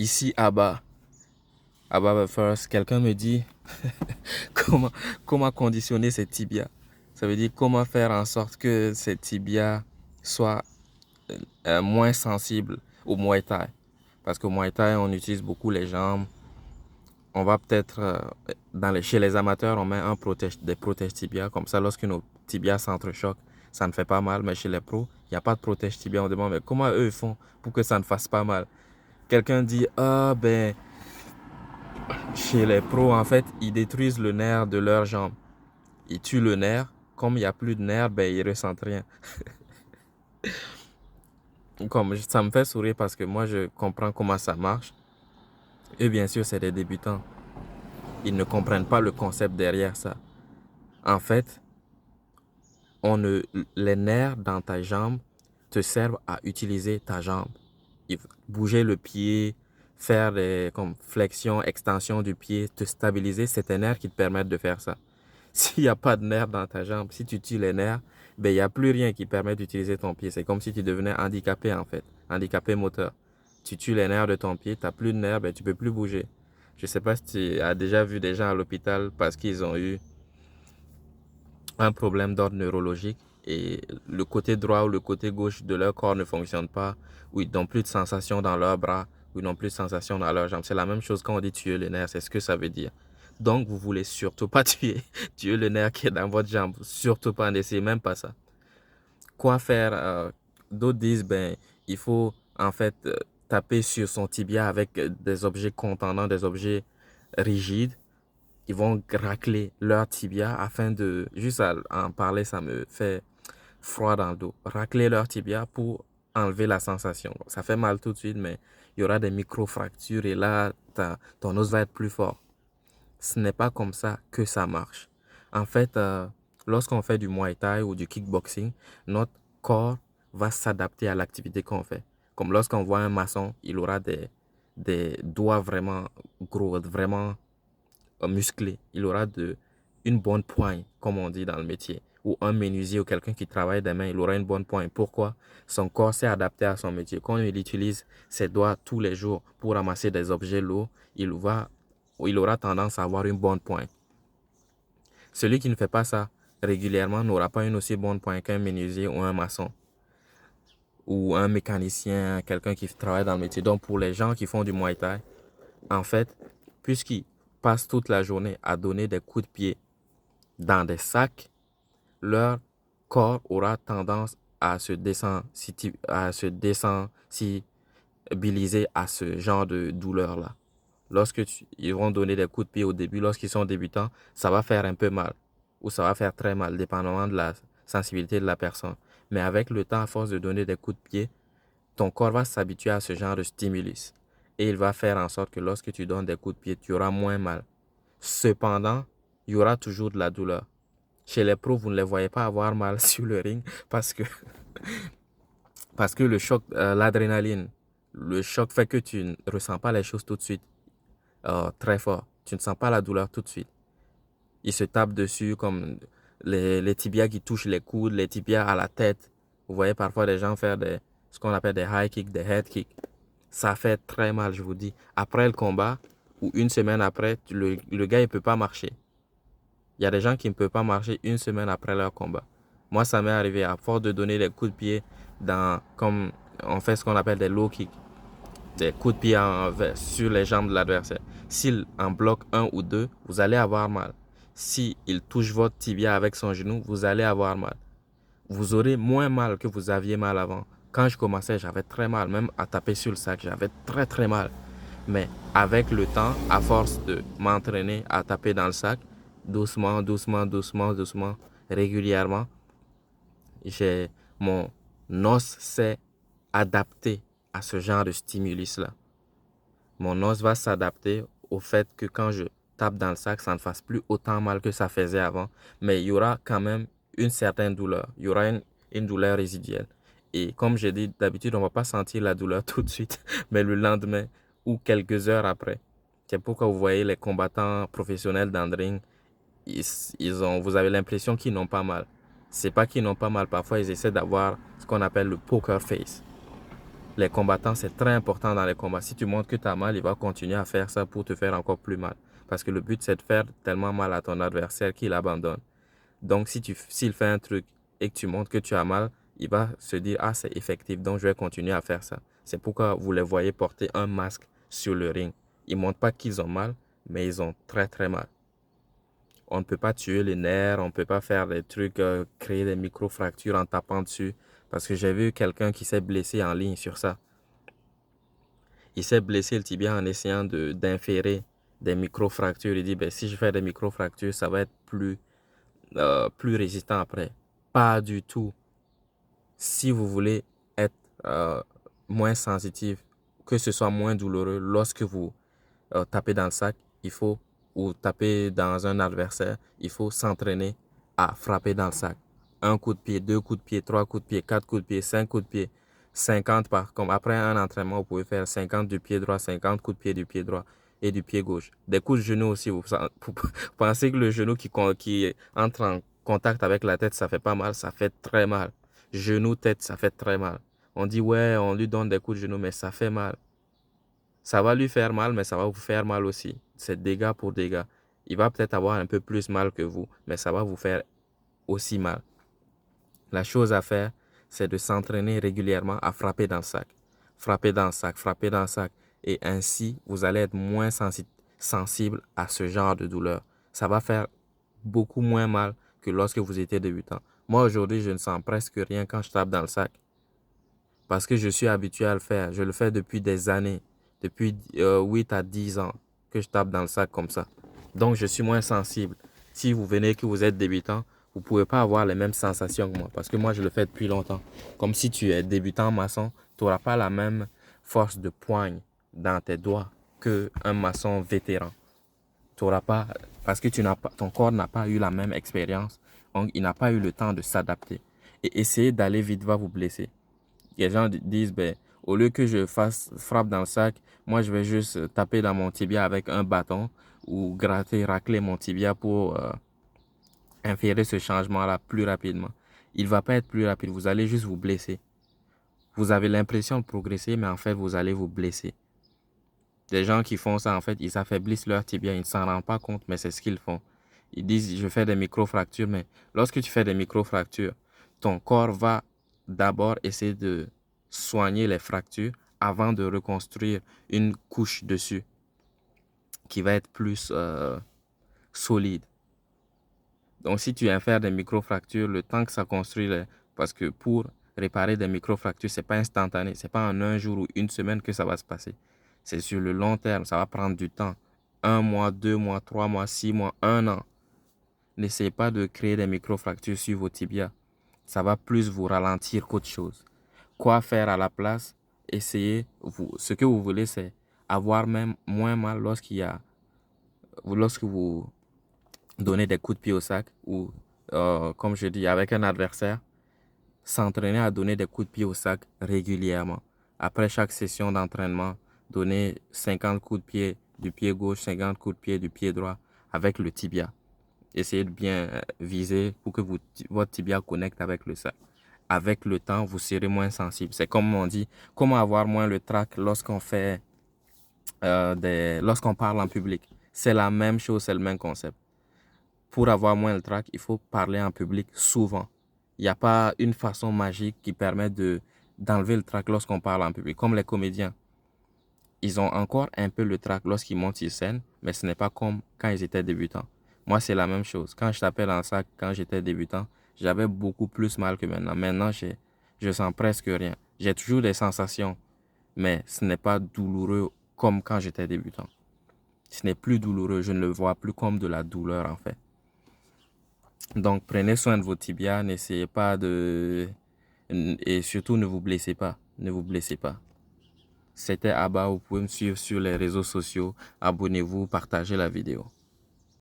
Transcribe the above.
Ici, à bas first, quelqu'un me dit comment, comment conditionner ses tibias. Ça veut dire comment faire en sorte que ces tibias soient moins sensibles au Muay Thai. Parce qu'au Muay Thai, on utilise beaucoup les jambes. On va peut-être, chez les amateurs, on met des protèges tibias. Comme ça, lorsque nos tibias s'entrechoquent, ça ne fait pas mal. Mais chez les pros, il n'y a pas de protège tibia. On demande, mais comment eux ils font pour que ça ne fasse pas mal? Quelqu'un dit, ah ben, chez les pros, en fait, ils détruisent le nerf de leurs jambes. Ils tuent le nerf. Comme il n'y a plus de nerf, ben, ils ne ressentent rien. Comme ça me fait sourire parce que moi, je comprends comment ça marche. Et bien sûr, c'est des débutants. Ils ne comprennent pas le concept derrière ça. En fait, on ne, les nerfs dans ta jambe te servent à utiliser ta jambe. Bouger le pied, faire des comme flexion, extension du pied, te stabiliser, c'est tes nerfs qui te permettent de faire ça. S'il n'y a pas de nerfs dans ta jambe, si tu tues les nerfs, ben, il n'y a plus rien qui permet d'utiliser ton pied. C'est comme si tu devenais handicapé en fait, handicapé moteur. Tu tues les nerfs de ton pied, tu n'as plus de nerfs, ben, tu ne peux plus bouger. Je ne sais pas si tu as déjà vu des gens à l'hôpital parce qu'ils ont eu un problème d'ordre neurologique et le côté droit ou le côté gauche de leur corps ne fonctionne pas, ou ils n'ont plus de sensation dans leurs bras, ou ils n'ont plus de sensation dans leurs jambes. C'est la même chose quand on dit tuer les nerfs, c'est ce que ça veut dire. Donc, vous voulez surtout pas tuer le nerf qui est dans votre jambe. Surtout pas, n'essayez même pas ça. Quoi faire? D'autres disent, ben, il faut en fait taper sur son tibia avec des objets contendants, des objets rigides. Ils vont racler leur tibia afin de, juste à en parler, ça me fait froid dans le dos. Racler leur tibia pour enlever la sensation. Ça fait mal tout de suite, mais il y aura des micro-fractures et là, ton os va être plus fort. Ce n'est pas comme ça que ça marche. En fait, lorsqu'on fait du Muay Thai ou du kickboxing, notre corps va s'adapter à l'activité qu'on fait. Comme lorsqu'on voit un maçon, il aura des doigts vraiment gros, vraiment musclé. Il aura une bonne poigne, comme on dit dans le métier. Ou un menuisier ou quelqu'un qui travaille des mains, il aura une bonne poigne. Pourquoi? Son corps s'est adapté à son métier. Quand il utilise ses doigts tous les jours pour ramasser des objets lourds, il aura tendance à avoir une bonne poigne. Celui qui ne fait pas ça régulièrement n'aura pas une aussi bonne poigne qu'un menuisier ou un maçon ou un mécanicien, quelqu'un qui travaille dans le métier. Donc pour les gens qui font du Muay Thai, en fait, puisqu'ils passent toute la journée à donner des coups de pied dans des sacs, leur corps aura tendance à se désensibiliser à ce genre de douleur-là. Ils vont donner des coups de pied au début, lorsqu'ils sont débutants, ça va faire un peu mal ou ça va faire très mal, dépendamment de la sensibilité de la personne. Mais avec le temps, à force de donner des coups de pied, ton corps va s'habituer à ce genre de stimulus. Et il va faire en sorte que lorsque tu donnes des coups de pied, tu auras moins mal. Cependant, il y aura toujours de la douleur. Chez les pros, vous ne les voyez pas avoir mal sur le ring parce que, parce que le choc, l'adrénaline, le choc fait que tu ne ressens pas les choses tout de suite très fort. Tu ne sens pas la douleur tout de suite. Ils se tapent dessus comme les tibias qui touchent les coudes, les tibias à la tête. Vous voyez parfois des gens faire ce qu'on appelle des high kicks, des head kicks. Ça fait très mal, je vous dis. Après le combat, ou une semaine après, le gars, il ne peut pas marcher. Il y a des gens qui ne peuvent pas marcher une semaine après leur combat. Moi, ça m'est arrivé à force de donner des coups de pied comme on fait ce qu'on appelle des low kicks, des coups de pied sur les jambes de l'adversaire. S'il en bloque un ou deux, vous allez avoir mal. S'il touche votre tibia avec son genou, vous allez avoir mal. Vous aurez moins mal que vous aviez mal avant. Quand je commençais, j'avais très mal, même à taper sur le sac, j'avais très très mal. Mais avec le temps, à force de m'entraîner à taper dans le sac, doucement, doucement, doucement, doucement, régulièrement, j'ai mon os s'est adapté à ce genre de stimulus-là. Mon os va s'adapter au fait que quand je tape dans le sac, ça ne fasse plus autant mal que ça faisait avant. Mais il y aura quand même une certaine douleur. Il y aura une douleur résiduelle. Et comme j'ai dit, d'habitude, on ne va pas sentir la douleur tout de suite, mais le lendemain ou quelques heures après. C'est pourquoi vous voyez les combattants professionnels d'Andring, vous avez l'impression qu'ils n'ont pas mal. C'est pas qu'ils n'ont pas mal. Parfois, ils essaient d'avoir ce qu'on appelle le poker face. Les combattants, c'est très important dans les combats. Si tu montres que tu as mal, il va continuer à faire ça pour te faire encore plus mal. Parce que le but, c'est de faire tellement mal à ton adversaire qu'il abandonne. Donc, s'il fait un truc et que tu montres que tu as mal, il va se dire, ah, c'est effectif, donc je vais continuer à faire ça. C'est pourquoi vous les voyez porter un masque sur le ring. Ils ne montrent pas qu'ils ont mal, mais ils ont très très mal. On ne peut pas tuer les nerfs, on ne peut pas faire des trucs, créer des micro-fractures en tapant dessus. Parce que j'ai vu quelqu'un qui s'est blessé en ligne sur ça. Il s'est blessé le tibia en essayant d'inférer des micro-fractures. Il dit, ben, si je fais des micro-fractures, ça va être plus résistant après. Pas du tout. Si vous voulez être moins sensitif, que ce soit moins douloureux lorsque vous tapez dans le sac, il faut, ou taper dans un adversaire, il faut s'entraîner à frapper dans le sac. Un coup de pied, deux coups de pied, trois coups de pied, quatre coups de pied, cinq coups de pied, 50 comme après un entraînement, vous pouvez faire 50 du pied droit, 50 coups de pied du pied droit et du pied gauche. Des coups de genou aussi. Vous pensez que le genou qui entre en contact avec la tête, ça fait pas mal, ça fait très mal. Genou, tête, ça fait très mal. On dit, ouais, on lui donne des coups de genou, mais ça fait mal. Ça va lui faire mal, mais ça va vous faire mal aussi. C'est dégâts pour dégâts. Il va peut-être avoir un peu plus mal que vous, mais ça va vous faire aussi mal. La chose à faire, c'est de s'entraîner régulièrement à frapper dans le sac. Frapper dans le sac, frapper dans le sac. Et ainsi, vous allez être moins sensible à ce genre de douleur. Ça va faire beaucoup moins mal que lorsque vous étiez débutant. Moi, aujourd'hui, je ne sens presque rien quand je tape dans le sac. Parce que je suis habitué à le faire. Je le fais depuis des années. Depuis 8 à 10 ans que je tape dans le sac comme ça. Donc, je suis moins sensible. Si vous venez que vous êtes débutant, vous ne pouvez pas avoir les mêmes sensations que moi. Parce que moi, je le fais depuis longtemps. Comme si tu es débutant maçon, tu n'auras pas la même force de poigne dans tes doigts qu'un maçon vétéran. Tu n'auras pas, parce que ton corps n'a pas eu la même expérience. Donc, il n'a pas eu le temps de s'adapter. Et essayer d'aller vite va vous blesser. Les gens disent, ben, au lieu que je frappe dans le sac, moi je vais juste taper dans mon tibia avec un bâton ou gratter, racler mon tibia pour inférer ce changement-là plus rapidement. Il ne va pas être plus rapide, vous allez juste vous blesser. Vous avez l'impression de progresser, mais en fait, vous allez vous blesser. Des gens qui font ça, en fait, ils affaiblissent leur tibia, ils ne s'en rendent pas compte, mais c'est ce qu'ils font. Ils disent, je fais des micro-fractures, mais lorsque tu fais des micro-fractures, ton corps va d'abord essayer de soigner les fractures avant de reconstruire une couche dessus qui va être plus solide. Donc, si tu infères des micro-fractures, le temps que ça construit, parce que pour réparer des micro-fractures, ce n'est pas instantané, ce n'est pas en un jour ou une semaine que ça va se passer. C'est sur le long terme, ça va prendre du temps. 1 mois, 2 mois, 3 mois, 6 mois, 1 an. N'essayez pas de créer des micro-fractures sur vos tibias. Ça va plus vous ralentir qu'autre chose. Quoi faire à la place? Essayez, ce que vous voulez, c'est avoir même moins mal lorsque vous donnez des coups de pied au sac ou, comme je dis, avec un adversaire, s'entraîner à donner des coups de pied au sac régulièrement. Après chaque session d'entraînement, donner 50 coups de pied du pied gauche, 50 coups de pied du pied droit avec le tibia. Essayez de bien viser pour que votre tibia connecte avec le sac. Avec le temps, vous serez moins sensible. C'est comme on dit, comment avoir moins le trac lorsqu'on fait lorsqu'on parle en public. C'est la même chose, c'est le même concept. Pour avoir moins le trac, il faut parler en public souvent. Il n'y a pas une façon magique qui permet d'enlever le trac lorsqu'on parle en public. Comme les comédiens, ils ont encore un peu le trac lorsqu'ils montent sur scène, mais ce n'est pas comme quand ils étaient débutants. Moi, c'est la même chose. Quand je tapais dans le sac, quand j'étais débutant, j'avais beaucoup plus mal que maintenant. Maintenant, je sens presque rien. J'ai toujours des sensations, mais ce n'est pas douloureux comme quand j'étais débutant. Ce n'est plus douloureux. Je ne le vois plus comme de la douleur, en fait. Donc, prenez soin de vos tibias. N'essayez pas de... Et surtout, ne vous blessez pas. Ne vous blessez pas. C'était Abba. Vous pouvez me suivre sur les réseaux sociaux. Abonnez-vous, partagez la vidéo.